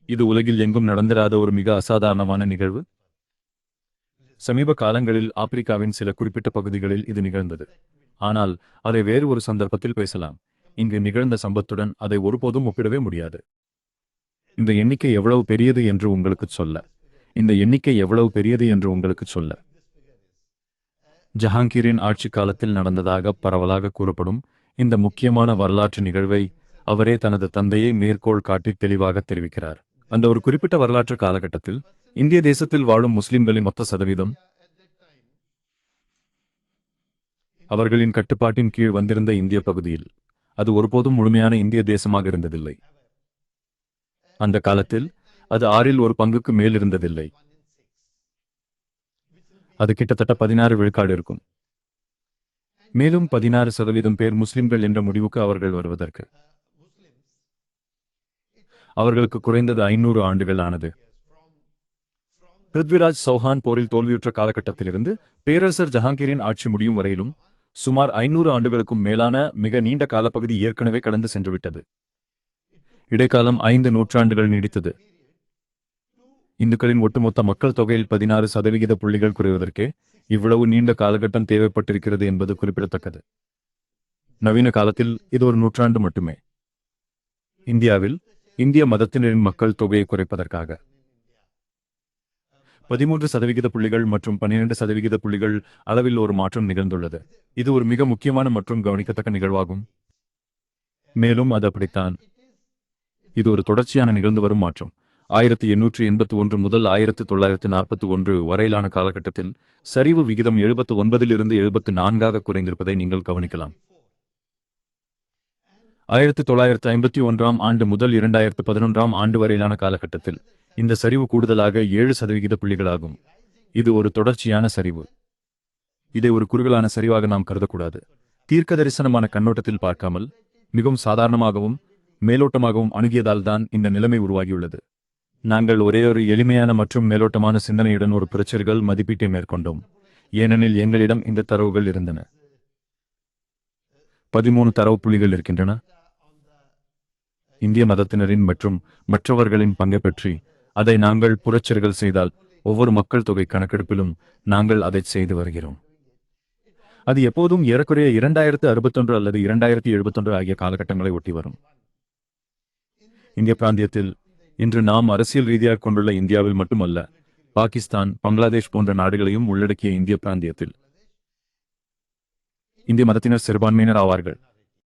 இது உலகில் எங்கும் நடந்திராத ஒரு மிக அசாதாரணமான நிகழ்வு. சமீப காலங்களில் ஆப்பிரிக்காவின் சில குறிப்பிட்ட பகுதிகளில் இது நிகழ்ந்தது. ஆனால் அதை வேறு ஒரு சந்தர்ப்பத்தில் பேசலாம். இங்கு நிகழ்ந்த சம்பத்துடன் அதை ஒருபோதும் ஒப்பிடவே முடியாது. இந்த எண்ணிக்கை எவ்வளவு பெரியது என்று உங்களுக்கு சொல்ல ஜஹாங்கீரின் ஆட்சி காலத்தில் நடந்ததாக பரவலாக கூறப்படும் இந்த முக்கியமான வரலாற்று நிகழ்வை அவரே தனது தந்தையை மேற்கோள் காட்டி தெளிவாக தெரிவிக்கிறார். அந்த ஒரு குறிப்பிட்ட வரலாற்று காலகட்டத்தில் இந்திய தேசத்தில் வாழும் முஸ்லிம்களின் மொத்த சதவீதம் அவர்களின் கட்டுப்பாட்டின் கீழ் வந்திருந்த இந்திய பகுதியில் அது ஒருபோதும் முழுமையான இந்திய தேசமாக இருந்ததில்லை. அந்த காலத்தில் அது 1/6 மேல் இருந்ததில்லை. அது கிட்டத்தட்ட 16 விழுக்காடு இருக்கும். மேலும் 16% பேர் முஸ்லிம்கள் என்ற முடிவுக்கு அவர்கள் வருவதற்கு அவர்களுக்கு குறைந்தது 500 ஆண்டுகள் ஆனது. பிருத்விராஜ் சௌஹான் போரில் தோல்வியுற்ற காலகட்டத்திலிருந்து பேரரசர் ஜஹாங்கீரின் ஆட்சி முடியும் வரையிலும் சுமார் 500 ஆண்டுகளுக்கும் மேலான மிக நீண்ட காலப்பகுதி ஏற்கனவே கடந்து சென்றுவிட்டது. இடைக்காலம் 5 நூற்றாண்டுகள் நீடித்தது. இந்துக்களின் ஒட்டுமொத்த மக்கள் தொகையில் 16% புள்ளிகள் குறைவதற்கே இவ்வளவு நீண்ட காலகட்டம் தேவைப்பட்டிருக்கிறது என்பது குறிப்பிடத்தக்கது. நவீன காலத்தில் இது ஒரு நூற்றாண்டு மட்டுமே. இந்தியாவில் இந்திய மதத்தினரின் மக்கள் தொகையை குறைப்பதற்காக 13% புள்ளிகள் மற்றும் 12% புள்ளிகள் அளவில் ஒரு மாற்றம் நிகழ்ந்துள்ளது. இது ஒரு மிக முக்கியமான மற்றும் கவனிக்கத்தக்க நிகழ்வாகும். மேலும் அது அப்படித்தான். இது ஒரு தொடர்ச்சியான நிகழ்ந்து வரும் மாற்றம். 1881 முதல் 1941 வரையிலான காலகட்டத்தில் சரிவு விகிதம் 79 74 குறைந்திருப்பதை நீங்கள் கவனிக்கலாம். 1951 ஆண்டு முதல் 2011 ஆண்டு வரையிலான காலகட்டத்தில் இந்த சரிவு கூடுதலாக 7% புள்ளிகளாகும். இது ஒரு தொடர்ச்சியான சரிவு. இதை ஒரு குறுகலான சரிவாக நாம் கருதக்கூடாது. தீர்க்க தரிசனமான கண்ணோட்டத்தில் பார்க்காமல் மிகவும் சாதாரணமாகவும் மேலோட்டமாகவும் அணுகியதால் தான் இந்த நிலைமை உருவாகியுள்ளது. நாங்கள் ஒரே ஒரு எளிமையான மற்றும் மேலோட்டமான சிந்தனையுடன் ஒரு பிரச்சனைகள் மதிப்பீட்டை மேற்கொண்டோம், ஏனெனில் எங்களிடம் இந்த தரவுகள் இருந்தன. 13 தரவு புள்ளிகள் இருக்கின்றன. இந்திய மதத்தினரின் மற்றும் மற்றவர்களின் பங்கை பற்றி அதை நாங்கள் புரட்சர்கள் செய்தால் ஒவ்வொரு மக்கள் தொகை கணக்கெடுப்பிலும் நாங்கள் அதை செய்து வருகிறோம். அது எப்போதும் ஏறக்குறைய 2061 அல்லது 2071 ஆகிய காலகட்டங்களை ஒட்டி வரும். இந்திய பிராந்தியத்தில் இன்று நாம் அரசியல் ரீதியாக கொண்டுள்ள இந்தியாவில் மட்டுமல்ல, பாகிஸ்தான், பங்களாதேஷ் போன்ற நாடுகளையும் உள்ளடக்கிய இந்திய பிராந்தியத்தில் இந்திய மதத்தினர் சிறுபான்மையினர் ஆவார்கள்.